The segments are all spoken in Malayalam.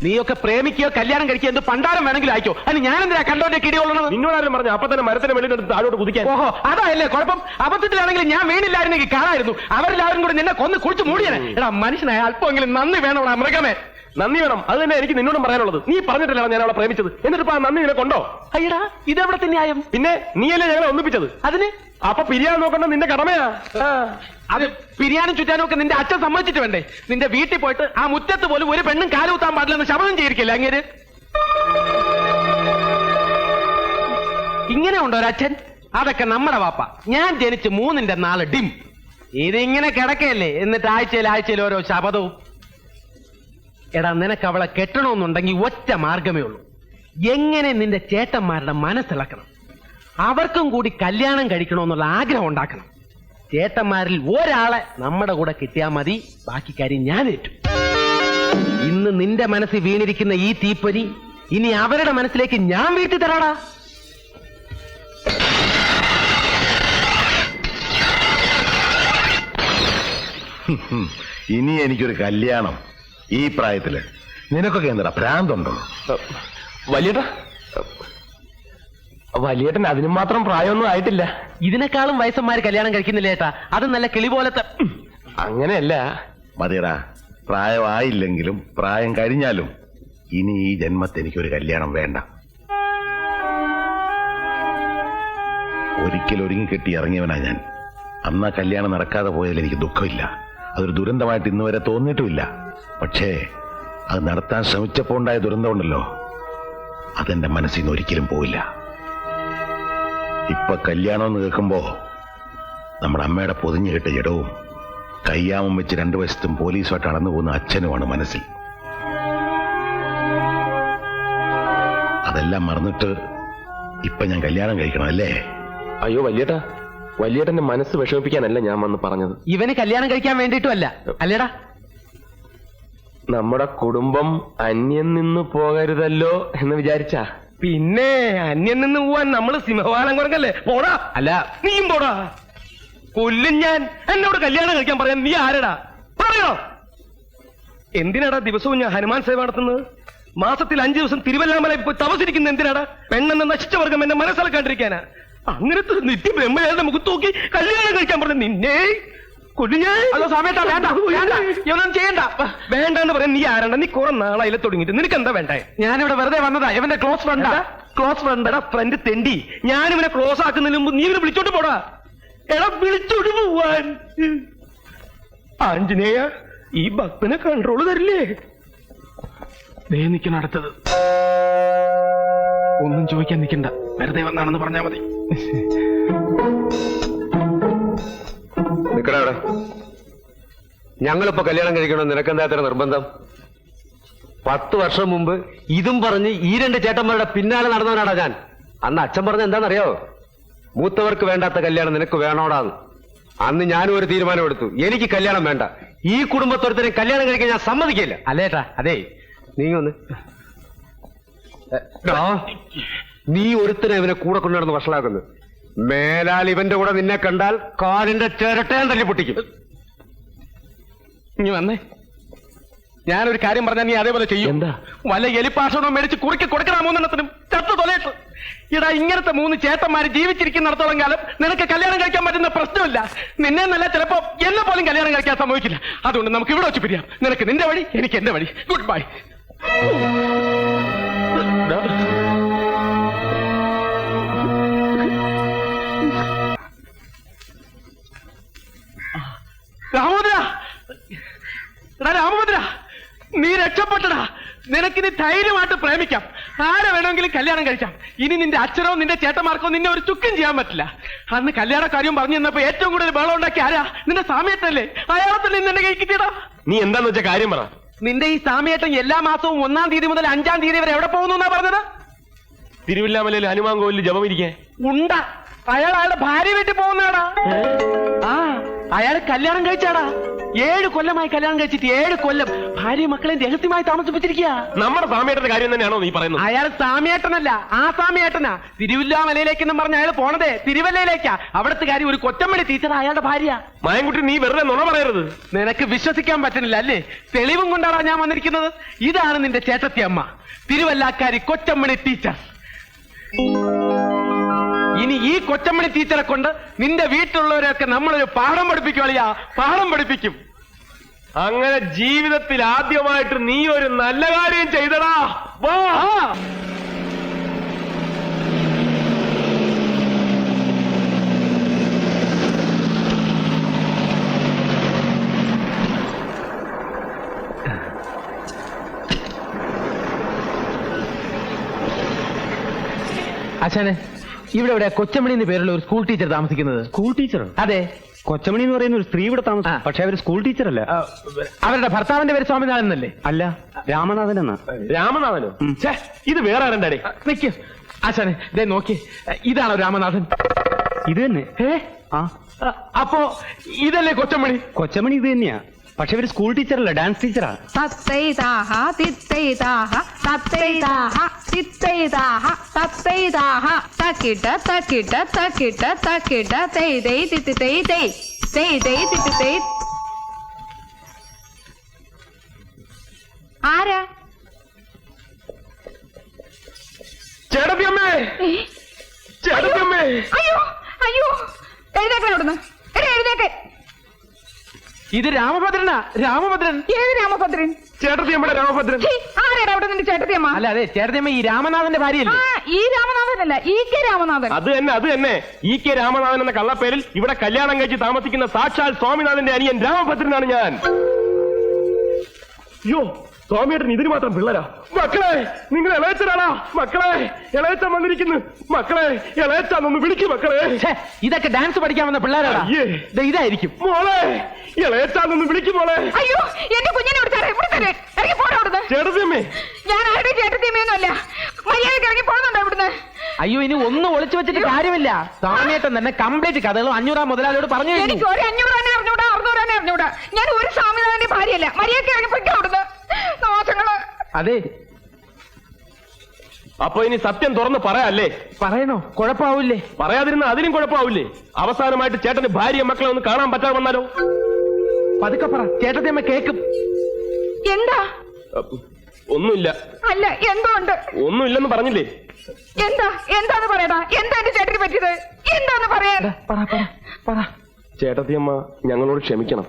നീയൊക്കെ പ്രേമിക്കുകയോ കല്യാണം കഴിക്കുകയോ എന്ത് പണ്ടാരം വേണമെങ്കിലും അയക്കോ. അതിന് ഞാൻ എന്തിനാ കണ്ടോന്റെ കിടികൊള്ളണത്? നിന്നോടാരും പറഞ്ഞു അപ്പൊ തന്നെ മരത്തിന് വെളിയിലെടുത്ത് താഴോട്ട് കുതിക്കാൻ. ഓഹോ, അതായല്ലേ കുഴപ്പം. അബദ്ധത്തിലാണെങ്കിൽ ഞാൻ വീണില്ലായിരുന്നെങ്കിൽ കാണായിരുന്നു. അവരെല്ലാവരും കൂടി നിന്നെ കൊന്ന് കുളിച്ച് മൂടിയാണ്. എടാ മനുഷ്യനായ അല്പമെങ്കിലും നന്ദി വേണോടാ മൃഗമേ. നന്ദി വേണം. അത് തന്നെ എനിക്ക് നിന്നോടും പറയാനുള്ളത്. നീ പറഞ്ഞിട്ടല്ല ഞാൻ അവളെ പ്രേമിച്ചത്. എന്നിട്ട് ആ നന്ദി നിനക്കൊണ്ടോ? അയ്യടാ, ഇതെവിടത്തെ ന്യായം? പിന്നെ നീയല്ലേ ഞങ്ങളെ ഒന്നിപ്പിച്ചത്. അതിന് അപ്പൊ പിരിയാൻ നോക്കണ്ട നിന്റെ കടമയാ. അത് പിരിയാനും ചുറ്റാനും ഒക്കെ നിന്റെ അച്ഛൻ സമ്മതിച്ചിട്ട് വേണ്ടേ? നിന്റെ വീട്ടിൽ പോയിട്ട് ആ മുറ്റത്ത് പോലും ഒരു പെണ്ണും കാലുകുത്താൻ പാടില്ലെന്ന് ശപഥം ചെയ്തിരിക്കില്ല അങ്ങേര്. ഇങ്ങനെ ഉണ്ടോ ഒരച്ഛൻ? അതൊക്കെ നമ്മുടെ വാപ്പ. ഞാൻ ജനിച്ച് 3ന്റെ 4 ഡിം. ഇതിങ്ങനെ കിടക്കയല്ലേ. എന്നിട്ട് ആഴ്ചയിൽ ഓരോ ശപഥവും. എടാ, നിനക്ക് അവളെ കെട്ടണമെന്നുണ്ടെങ്കിൽ ഒറ്റ മാർഗമേ ഉള്ളൂ. എങ്ങനെ നിന്റെ ചേട്ടന്മാരുടെ മനസ്സിളക്കണം. അവർക്കും കൂടി കല്യാണം കഴിക്കണമെന്നുള്ള ആഗ്രഹം ഉണ്ടാക്കണം. ചേട്ടന്മാരിൽ ഒരാളെ നമ്മുടെ കൂടെ കിട്ടിയാൽ മതി. ബാക്കി കാര്യം ഞാൻ ഏറ്റു. ഇന്ന് നിന്റെ മനസ്സിൽ വീണിരിക്കുന്ന ഈ തീപ്പൊരി ഇനി അവരുടെ മനസ്സിലേക്ക് ഞാൻ വീട്ടി തരാടാ. ഇനി എനിക്കൊരു കല്യാണം ഈ പ്രായത്തില് നിനക്കൊക്കെ എന്താ ഭ്രാന്തുണ്ടോ? വലിയേട്ടൻ അതിനും മാത്രം പ്രായമൊന്നും ആയിട്ടില്ല. ഇതിനേക്കാളും വയസ്സന്മാര് കല്യാണം കഴിക്കുന്നില്ല ഏട്ടാ. അത് നല്ല കിളി പോലത്തെ. അങ്ങനെയല്ല മതിയടാ, പ്രായമായില്ലെങ്കിലും പ്രായം കഴിഞ്ഞാലും ഇനി ഈ ജന്മത്തെ എനിക്കൊരു കല്യാണം വേണ്ട. ഒരിക്കൽ ഒരുങ്ങിക്കെട്ടി ഇറങ്ങിയവനാ ഞാൻ. അന്ന് ആ കല്യാണം നടക്കാതെ പോയതിൽ എനിക്ക് ദുഃഖമില്ല. അതൊരു ദുരന്തമായിട്ട് ഇന്ന് വരെ തോന്നിയിട്ടുമില്ല. പക്ഷേ അത് നടത്താൻ ശ്രമിച്ചപ്പോൾ ഉണ്ടായ ദുരന്തമുണ്ടല്ലോ, അതെന്റെ മനസ്സിൽ നിന്ന് ഒരിക്കലും പോയില്ല. ഇപ്പൊ കല്യാണം എന്ന് കേൾക്കുമ്പോ നമ്മുടെ അമ്മയുടെ പൊതിഞ്ഞു കെട്ട ജഡവും കയ്യാമം വെച്ച് 2 വശത്തും പോലീസുമായിട്ട് അടന്നു പോകുന്ന അച്ഛനുമാണ് മനസ്സിൽ. അതെല്ലാം മറന്നിട്ട് ഇപ്പൊ ഞാൻ കല്യാണം കഴിക്കണം അല്ലേ? അയ്യോ വലിയേട്ടാ, വലിയേട്ടന്റെ മനസ്സ് വിഷമിപ്പിക്കാനല്ല ഞാൻ വന്ന് പറഞ്ഞത്. ഇവന് കല്യാണം കഴിക്കാൻ വേണ്ടിയിട്ടുമല്ല അല്ലേടാ. നമ്മുടെ കുടുംബം അന്യം നിന്ന് പോകരുതല്ലോ എന്ന് വിചാരിച്ചാ. പിന്നെ അന്യം നിന്ന് പോവാൻ നമ്മള് സിംഹവാലം കുറങ്ങല്ലേ? പോടാ. അല്ല, നീയും പോടാ. കൊല്ലും ഞാൻ. എന്നോട് കല്യാണം കഴിക്കാൻ പറയാൻ നീ ആരടാ? പറയോ. എന്തിനാടാ ദിവസവും ഞാൻ ഹനുമാൻ സേവ നടത്തുന്നത്? മാസത്തിൽ 5 ദിവസം തിരുവല്ലാമലയിൽ പോയി തപസിരിക്കുന്ന എന്തിനാടാ? പെണ്ണെന്ന നശിച്ച വർഗം എന്നെ മനസ്സിലാക്കാണ്ടിരിക്കാനാ. അങ്ങനത്തെ നിത്യ ബ്രഹ്മയാളുടെ മുഖത്ത് നോക്കി കല്യാണം കഴിക്കാൻ പറഞ്ഞ നിന്നെ കൊല്ലും ഞാൻ. അതോ സമയത്താ. വേണ്ട ഇവനൊന്നും ചെയ്യണ്ട. വേണ്ടെന്ന് പറയാൻ നീ ആരണ്ട? നീ കുറെ നാളായില്ല തുടങ്ങിയിട്ട്. നിനക്ക് എന്താ വേണ്ടേ? ഞാനിവിടെ വെറുതെ വന്നതാ. ഇവന്റെ ക്ലോസ് ഫ്രണ്ടാ. Close friend? എടാ ഫ്രണ്ട് തെണ്ടി. ഞാനിവനെ ക്ലോസ് ആക്കുന്നതിന് മുമ്പ് നീ ഇവനെ വിളിച്ചോട്ട് പോടാ. എടാ വിളിച്ചോട്ട് പോവാൻ. ആഞ്ജനേയ, ഈ ഭക്തനെ കൺട്രോള് തരില്ലേ? ദേ നിൽക്കണം അടുത്തത്. ഒന്നും ചോദിക്കാൻ നിൽക്കണ്ട. വെറുതെ വന്നാണെന്ന് പറഞ്ഞാ മതി. നിക്കടവിടെ. ഞങ്ങളിപ്പോ കല്യാണം കഴിക്കണമെന്ന് നിനക്കെന്താ അത്ര നിർബന്ധം? 10 വർഷം മുമ്പ് ഇതും പറഞ്ഞ് ഈ 2 ചേട്ടന്മാരുടെ പിന്നാലെ നടന്നവനാടാ ഞാൻ. അന്ന് അച്ഛൻ പറഞ്ഞ എന്താണെന്നറിയോ? മൂത്തവർക്ക് വേണ്ടാത്ത കല്യാണം നിനക്ക് വേണോടാന്ന്. അന്ന് ഞാനും ഒരു തീരുമാനമെടുത്തു. എനിക്ക് കല്യാണം വേണ്ട. ഈ കുടുംബത്തൊരുത്തരെ കല്യാണം കഴിക്കാൻ ഞാൻ സമ്മതിക്കില്ല. അല്ലേട്ടാ, അതെ നീങ്ങൊന്ന്. നീ ഒരുത്തനെ ഇവനെ കൂടെ കൊണ്ടുനടന്ന് വഷളാക്കുന്നു. മേലാൽ ഇവന്റെ കൂടെ നിന്നെ കണ്ടാൽ കാലിന്റെ ചിരട്ടയാൻ തല്ലി പൊട്ടിക്കും. ഇനി വന്നേ. ഞാനൊരു കാര്യം പറഞ്ഞാൽ നീ അതേപോലെ ചെയ്യും. എന്താ? വല്ല എലിപ്പാഷണോ മേടിച്ച് കുറുക്കി കൊടുക്കണം 3 ചത്തു തൊലയിട്ട്. ഇടാ, ഇങ്ങനത്തെ 3 ചേട്ടന്മാര് ജീവിച്ചിരിക്കുന്നിടത്തോളം കാലം നിനക്ക് കല്യാണം കഴിക്കാൻ പറ്റുന്ന പ്രശ്നമില്ല. നിന്നെ നല്ല ചിലപ്പോ എന്നെ പോലും കല്യാണം കഴിക്കാൻ സംഭവിക്കില്ല. അതുകൊണ്ട് നമുക്ക് ഇവിടെ വെച്ച് പിരിയാം. നിനക്ക് നിന്റെ വഴി, എനിക്ക് എന്റെ വഴി. Good bye. രാമഭദ്ര, എടാ രാമഭദ്ര, നീ രക്ഷപ്പെട്ടടാ. നിനക്കിനി ധൈര്യമായിട്ട് പ്രേമിക്കാം. ആരെ വേണമെങ്കിലും കല്യാണം കഴിക്കാം. ഇനി നിന്റെ അച്ഛനോ നിന്റെ ചേട്ടന്മാർക്കോ നിന്നെ ഒരു ചുക്കും ചെയ്യാൻ പറ്റില്ല. അന്ന് കല്യാണ കാര്യം പറഞ്ഞു തന്നപ്പോ ഏറ്റവും കൂടുതൽ ബഹളം ഉണ്ടാക്കി ആരാ? നിന്റെ സാമ്യത്തല്ലേ? അയാളെ തന്നെ നിന്നെ കൈ കിട്ടിയടാ. നീ എന്താന്ന് വെച്ച കാര്യം പറ. നിന്റെ ഈ സാമ്യേട്ടൻ എല്ലാ മാസവും 1-ാം തീയതി മുതൽ 5-ാം തീയതി വരെ എവിടെ പോകുന്നു എന്നാ പറഞ്ഞത്? തിരുവില്ലാമലയിൽ ഹനുമാൻ കോവിലിൽ ജപം ഇരിക്കേ. ഉണ്ട. അയാൾ അയാളുടെ ഭാര്യ വീട്ടിൽ പോകുന്നതാടാ. ആ, അയാൾ കല്യാണം കഴിച്ചാടാ. 7 കൊല്ലമായി കല്യാണം കഴിച്ചിട്ട് 7 കൊല്ലം ഭാര്യ മക്കളെ രഹസ്യമായി താമസിപ്പിച്ചിരിക്കുക. നമ്മുടെ സാമേട്ടന്റെ കാര്യം തന്നെയാണോ നീ പറയുന്നത്? അയാൾ സാമിയേട്ടനല്ല, ആ സാമിയേട്ടനാ. തിരുവല്ലാമലയിലേക്കെന്നും പറഞ്ഞ അയാൾ പോണതേ തിരുവല്ലയിലേക്കാ. അവിടുത്തെ കാര്യം ഒരു കൊച്ചമ്മടി ടീച്ചർ അയാളുടെ ഭാര്യ. മായൻകുട്ടി, നീ വെറുതെ നുണ പറയരുത്. നിനക്ക് വിശ്വസിക്കാൻ പറ്റുന്നില്ല അല്ലേ? തെളിവും കൊണ്ടാണ് ഞാൻ വന്നിരിക്കുന്നത്. ഇതാണ് നിന്റെ ചേട്ടത്തി അമ്മ, തിരുവല്ലാക്കാരി കൊച്ചമ്മണി ടീച്ചർ. ഇനി ഈ കൊച്ചമ്മണി ടീച്ചറെ കൊണ്ട് നിന്റെ വീട്ടിലുള്ളവരെയൊക്കെ നമ്മളൊരു പാഠം പഠിപ്പിക്കുവാളിയാ, പാഠം പഠിപ്പിക്കും. അങ്ങനെ ജീവിതത്തിൽ ആദ്യമായിട്ട് നീ ഒരു നല്ല കാര്യം ചെയ്തടാ. വാ. അച്ഛനെ, ഇവിടെ എവിടെയാ കൊച്ചമണി എന്ന് പേരുള്ള ഒരു സ്കൂൾ ടീച്ചർ താമസിക്കുന്നത്? സ്കൂൾ ടീച്ചറോ? അതെ. കൊച്ചമണി എന്ന് പറയുന്ന ഒരു സ്ത്രീ ഇവിടെ താമസം, പക്ഷെ അവര് സ്കൂൾ ടീച്ചർ അല്ല. അവരുടെ ഭർത്താവിന്റെ പേര് സ്വാമിനാഥൻ എന്നല്ലേ? അല്ല, രാമനാഥൻ എന്നാ. രാമനാഥനോ? ഛേ, ഇത് വേറെ ആരണ്ടാടേ? നിക്ക് അച്ഛനെ, ദേ നോക്കി, ഇതാണോ രാമനാഥൻ? ഇത് തന്നെ. ആ, അപ്പോ ഇതല്ലേ കൊച്ചമണി? കൊച്ചമണി ഇത് തന്നെയാ, പക്ഷെ അവര് സ്കൂൾ ടീച്ചറല്ല, ഡാൻസ് ടീച്ചറാ. തത്തൈതാഹ തിത്തൈതാഹ തത്തൈതാഹ തിത്തൈതാഹ തത്തൈതാഹ തക്കിട്ട തക്കിട്ട തക്കിട്ട തക്കിട്ട തൈ തൈ തിത്തി തൈ തൈ തൈ തൈ തിത്തി തൈ. ആരാ? ചേട്ടത്തിയമ്മേ, ചേട്ടത്തിയമ്മേ. അയ്യോ അയ്യോ, എഴുന്നേക്കാൻ അവിടുന്ന്, എഴുന്നേക്കാൻ. ഇത് രാമഭദ്രനാ, രാമഭദ്രൻ. ഏത് രാമഭദ്രൻ? ചേട്ടത്തിയമ്മയുടെ രാമഭദ്രൻ. ആരാടാ അവിടെ നിന്റെ ചേട്ടത്തിയമ്മ? അല്ല, അതെ, ചേട്ടത്തിയമ്മ ഈ രാമനാഥന്റെ ഭാര്യയല്ലേ? ഈ രാമനാഥനല്ല, കെ രാമനാഥൻ. അത് തന്നെ ഈ കെ രാമനാഥൻ എന്ന കള്ളപ്പേരിൽ ഇവിടെ കല്യാണം കഴിച്ച് താമസിക്കുന്ന സാക്ഷാൽ സ്വാമിനാഥന്റെ അനിയൻ രാമഭദ്രനാണ് ഞാൻ. യോ, സ്വാമിയേട്ടൻ ഇതിന് മാത്രം പിള്ളേരാ. മക്കളെ, നിങ്ങൾ ഇളയച്ചനാണാ? മക്കളെ, ഇളയച്ചൻ വന്നിരിക്കുന്നു. മക്കളെ, ഇളയച്ചാന്നൊന്ന് വിളിക്കും മക്കളെ. ഛേ, ഇതൊക്കെ ഡാൻസ് പഠിക്കാൻ വന്ന പിള്ളേരാടാ. അയ്യേ. ദേ ഇതായിരിക്കും. മോളെ, ഇളയച്ചാന്നൊന്ന് വിളിക്കും മോളെ. അയ്യോ, എന്റെ കുഞ്ഞിനെ ഇറങ്ങി പോടാ അവിടുന്ന്. ചേട്ടത്തിയമ്മേ. ഞാൻ ആരുടെ ചേട്ടത്തിയമ്മയൊന്നും അല്ല. മര്യാദയ്ക്ക് ഇറങ്ങി പോകുന്നുണ്ടോ ഇവിടുന്ന്? അയ്യോ, ഇനി ഒന്നും ഒളിച്ചു വെച്ചിട്ട് കാര്യമില്ല. സ്വാമിയേട്ടൻ തന്നെ കംപ്ലീറ്റ് കഥകളും 500 മുതലാളിയോട് പറഞ്ഞു കഴിഞ്ഞു. എനിക്ക് ഒരു 500 തന്നെ അറിഞ്ഞൂടാ, 600 തന്നെ അറിഞ്ഞൂടാ. ഞാൻ ഒരു സ്വാമിനാഥന്റെ ഭാര്യയല്ല. മര്യാദയ്ക്ക് ഇറങ്ങി പോയിക്കോ അവിടുന്ന്. ദോഷങ്ങള്. അതെ, അപ്പൊ ഇനി സത്യം തുറന്ന് പറയാല്ലേ? പറയണോ? കുഴപ്പമാവില്ലേ? പറയാതിരുന്ന അതിനും കുഴപ്പമാവില്ലേ? അവസാനമായിട്ട് ചേട്ടന് ഭാര്യ മക്കളെ ഒന്ന് കാണാൻ പറ്റാതെ വന്നാലോ? പതുക്കെ പറ, ചേട്ടത്തിയമ്മ കേക്കും. എന്താ? ഒന്നുമില്ല. അല്ല, എന്തോ ഉണ്ട്. ഒന്നുമില്ലെന്ന് പറഞ്ഞില്ലേ? എന്താന്ന് പറയടാ. എന്താ എന്റെ ചേട്ടന് പറ്റിയത്? എന്താന്ന് പറയാൻ? പറ പറ പറ. ചേട്ടത്തിയമ്മ ഞങ്ങളോട് ക്ഷമിക്കണം.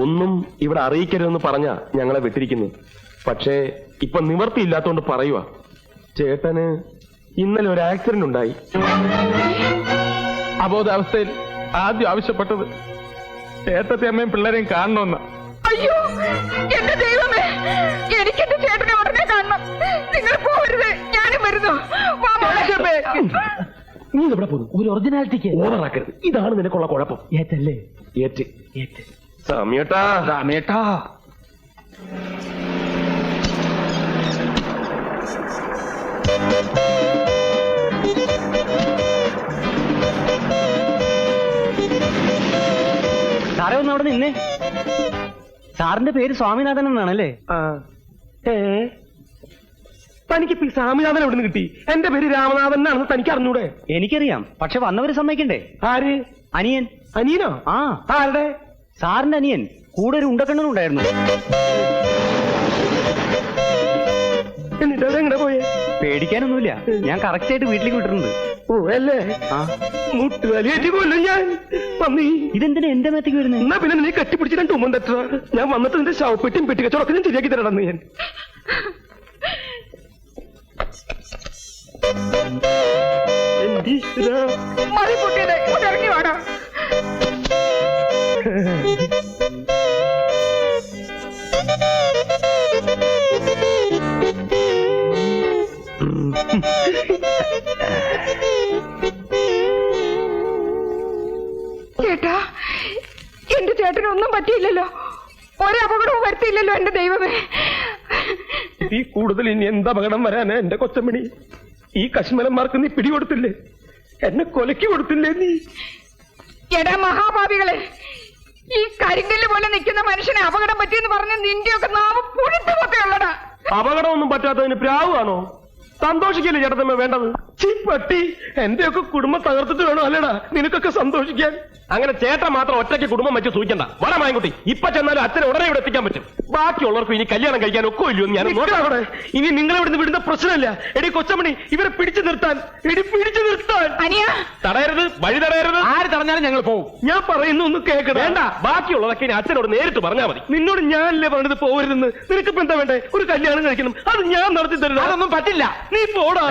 ഒന്നും ഇവിടെ അറിയിക്കരുതെന്ന് പറഞ്ഞ ഞങ്ങളെ വിട്ടിരിക്കുന്നു. പക്ഷേ ഇപ്പൊ നിവർത്തിയില്ലാത്തോണ്ട് പറയുക. ചേട്ടന് ഇന്നലെ ഒരു ആക്സിഡന്റ് ഉണ്ടായി. അബോധാവസ്ഥയിൽ ആദ്യം ആവശ്യപ്പെട്ടത് ചേട്ടത്തിയമ്മയും പിള്ളേരെയും കാണണമെന്ന്. അയ്യോ, എന്റെ ദൈവമേ, എനിക്ക് എന്റെ ചേട്ടനെ ഉടനെ കാണണം. നിങ്ങൾ പോവരുത്, ഞാനും വരുന്നു. വാ മോളെ. നീ എവിടെ പോകുന്നു? ഒരു ഒറിജിനാലിറ്റിക്ക് ഓവറാക്കരുത്. ഇതാണ് നിനക്കുള്ള കുഴപ്പം. ഏറ്റല്ലേ? ഏറ്റ് സമയട്ടാ. രാമേട്ടാ, സാറേ ഒന്ന് അവിടെ നിന്നേ. സാറിന്റെ പേര് സ്വാമിനാഥൻ എന്നാണല്ലേ? തനിക്കിപ്പോ ഈ സ്വാമിനാഥൻ എവിടെ നിന്ന് കിട്ടി? എന്റെ പേര് രാമനാഥൻ എന്നാണെന്ന് തനിക്ക് അറിഞ്ഞൂടെ? എനിക്കറിയാം, പക്ഷെ വന്നവര് സമ്മതിക്കണ്ടേ? ആര്? അനിയൻ. അനിയനോ? ആ, ആരുടെ? സാറിന്റെ അനിയൻ. കൂടെ ഒരു ഉണ്ടക്കണ്ണനും ഉണ്ടായിരുന്നു. എന്നിട്ട് അതെങ്ങനെ പോയേ? പേടിക്കാനൊന്നുമില്ല, ഞാൻ കറക്റ്റ് ആയിട്ട് വീട്ടിലേക്ക് വിട്ടിട്ടുണ്ട്. ഓ അല്ലേ? ആ, മുട്ടുവലിയേറ്റ് കൊല്ലും ഞാൻ. പന്നി, ഇതെന്തിനാ എന്റെ മേത്തേക്ക് വരുന്നത്? എന്നാ പിന്നെ നീ കെട്ടിപ്പിടിച്ച് രണ്ട് ഉമ്മൻ തെറ്റാ. ഞാൻ വന്നിട്ട് നിന്റെ ശവപ്പെട്ടിയും പെട്ടിക്കച്ചവടൊക്കെ ഞാൻ ശരിയാക്കി തരണമെന്ന് ഞാൻ. മതി പൊട്ടിയത്, ഇങ്ങോട്ട് ഇറങ്ങി വാടാ. ചേട്ടാ, എന്റെ ചേട്ടനൊന്നും പറ്റിയില്ലല്ലോ. ഒരപകടവും വരുത്തിയില്ലല്ലോ എന്റെ ദൈവമേ. ഈ കൂടുതൽ ഇനി എന്താ അപകടം വരാനാ എന്റെ കൊച്ചമ്മണി? ഈ കശ്മലന്മാർക്ക് നീ പിടികൊടുത്തില്ലേ? എന്നെ കൊലക്കി കൊടുത്തില്ലേ നീ? എടാ മഹാഭാവികളെ, ഈ കരിങ്കല്ല് പോലെ നിൽക്കുന്ന മനുഷ്യനെ അപകടം പറ്റിയെന്ന് പറഞ്ഞ നിന്റെയൊക്കെ നാമം പുഴുത്തു പൊത്തയുള്ളടാ. അപകടമൊന്നും പറ്റാത്തതിന് പ്രാവാണോ? സന്തോഷിക്കല്ലേ ചേട്ടത്തമ്മ വേണ്ടത്? പട്ടി എന്റെയൊക്കെ കുടുംബം തകർത്തിട്ട് വേണോ അല്ലേടാ നിനക്കൊക്കെ സന്തോഷിക്കാൻ? അങ്ങനെ ചേട്ടൻ മാത്രം ഒറ്റയ്ക്ക് കുടുംബം വെച്ച് സൂചിക്കണ്ട. വട മായൻകുട്ടി, ഇപ്പൊ ചെന്നാലും അച്ഛനെ ഉടനെ ഇവിടെ എത്തിക്കാൻ പറ്റും. ബാക്കിയുള്ളവർക്ക് ഇനി കല്യാണം കഴിക്കാൻ ഒക്കെ ഇല്ലയോ ഞാൻ നോക്കവിടെ. ഇനി നിങ്ങൾ ഇവിടുന്ന് വിടുന്ന പ്രശ്നമില്ല. എടി കൊച്ചമണി, ഇവരെ പിടിച്ചു നിർത്താൻ അനിയാ, തടയരുത്, വഴി തടയരുത്. ആര് തടഞ്ഞാലും ഞങ്ങൾ പോകും. ഞാൻ പറയുന്നു ഒന്ന് കേൾക്കണം. വേണ്ട, ബാക്കിയുള്ളതൊക്കെ ഇനി അച്ഛനോട് നേരിട്ട് പറഞ്ഞാൽ മതി. നിന്നോട് ഞാനല്ലേ പറഞ്ഞത് പോകരുതെന്ന്. നിനക്കിപ്പോ എന്താ വേണ്ടേ? ഒരു കല്യാണം കഴിക്കണം, അത് ഞാൻ നടത്തി തരുന്നു. അതൊന്നും പറ്റില്ല. നീ പോടാ.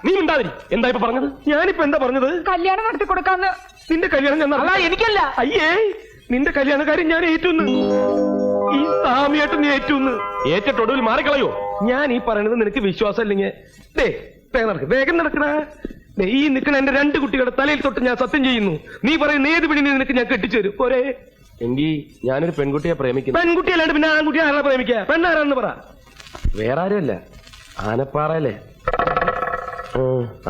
നീ ഉണ്ടാതിരി. എന്താ ഇപ്പൊ പറഞ്ഞത്? ഞാനിപ്പോ എന്താ പറഞ്ഞത്? കല്യാണം നടത്തി കൊടുക്കാന്ന്. നിന്റെ കല്യാണം ഞാൻ അല്ല, എനിക്കല്ല. അയ്യേ, നിന്റെ കല്യാണക്കാരൻ ഞാൻ ഏറ്റുന്ന്. ഈ സാമിയായിട്ട് നീ ഏറ്റുന്ന്. ഏറ്റൊടുവിൽ മാറിക്കളയോ? ഞാൻ ഈ പറയണത് നിനക്ക് വിശ്വാസം ഇല്ലെങ്കിൽ വേഗം നടക്കണ. ഈ നിൽക്കണ എന്റെ 2 കുട്ടികളുടെ തലയിൽ തൊട്ട് ഞാൻ സത്യം ചെയ്യുന്നു. നീ പറയുന്ന ഏത് പെണ്ണിനെ നിനക്ക് ഞാൻ കെട്ടിച്ചു തരും. പോരെ? എങ്കിൽ ഞാനൊരു പെൺകുട്ടിയെ പ്രേമിക്കുന്നു. പെൺകുട്ടിയല്ലാണ്ട് പിന്നെ ആൺകുട്ടിയെ ആരാ പ്രേമിക്കുക? പെണ്ണാരാന്ന് പറ. വേറെ ആരുമല്ല,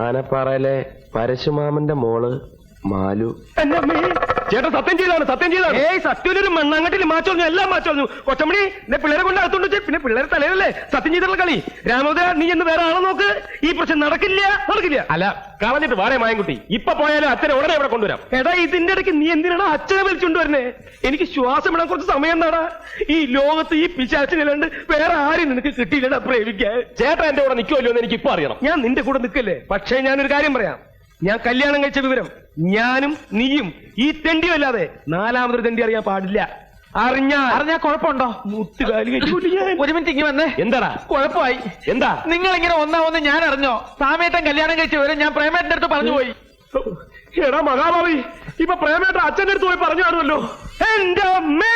ആനപ്പാറയിലെ പരശുമാമന്റെ മോള് മാലു. ചേട്ടൻ സത്യം ചെയ്താണ്, സത്യം ചെയ്താണ്. ഏയ് സത്യൊരു മണ്ണാങ്കട്ടിൽ മാച്ചോഞ്ഞു, എല്ലാം മാച്ചോഞ്ഞു. കൊച്ചമണി, എന്നെ പിള്ളേരെ കൊണ്ട് അകത്തോണ്ട് വെച്ച് പിന്നെ പിള്ളേരെ തലയിലല്ലേ സത്യം ചെയ്തിട്ടുള്ള കളി. രാമോദര, നീ എന്ന് വേറെ ആളെ നോക്ക്. ഈ പ്രശ്നം നടക്കില്ല. അല്ല, കളഞ്ഞിട്ട് വാടേ മായൻകുട്ടി. ഇപ്പൊ പോയാലും അച്ഛനെ ഉടനെ ഇവിടെ കൊണ്ടുവരാം. എടാ, ഇതിന്റെ ഇടയ്ക്ക് നീ എന്തിനാണ് അച്ഛനെ വലിച്ചുകൊണ്ടുവരുന്നേ? എനിക്ക് ശ്വാസം ഇടാൻ കുറച്ച് സമയം നാടാ. ഈ ലോകത്ത് ഈ പിശാച്ചിനല്ലാണ്ട് വേറെ ആരും നിനക്ക് കിട്ടിയില്ലടാ പ്രേമിക്കാൻ. ചേട്ടാ എന്റെ കൂടെ നിൽക്കുമല്ലോ എന്ന് എനിക്ക് ഇപ്പൊ അറിയണം. ഞാൻ നിന്റെ കൂടെ നിൽക്കല്ലേ. പക്ഷേ ഞാനൊരു കാര്യം പറയാം. ഞാൻ കല്യാണം കഴിച്ച വിവരം ഞാനും നീയും ഈ തെണ്ടിയും അല്ലാതെ 4മതൊരു തെണ്ടി അറിയാൻ പാടില്ല. അറിഞ്ഞാ കുഴപ്പമുണ്ടോ? മുട്ടുകാലി ഒരു മിനിറ്റ് ഇങ്ങനെ വന്നേ. എന്താടാ കുഴപ്പമായി. എന്താ? നിങ്ങൾ ഇങ്ങനെ ഒന്നാവുന്ന ഞാൻ അറിഞ്ഞോ? സാമേട്ടൻ കല്യാണം കഴിച്ച വിവരം ഞാൻ പ്രേമേട്ടന്റെ അടുത്ത് പറഞ്ഞു പോയി. എടാ മഹാഭാവി, ഇപ്പൊ പ്രേമേട്ടൻ അച്ഛന്റെ അടുത്ത് പോയി പറഞ്ഞു കാണുമല്ലോ. എന്റെ അമ്മേ!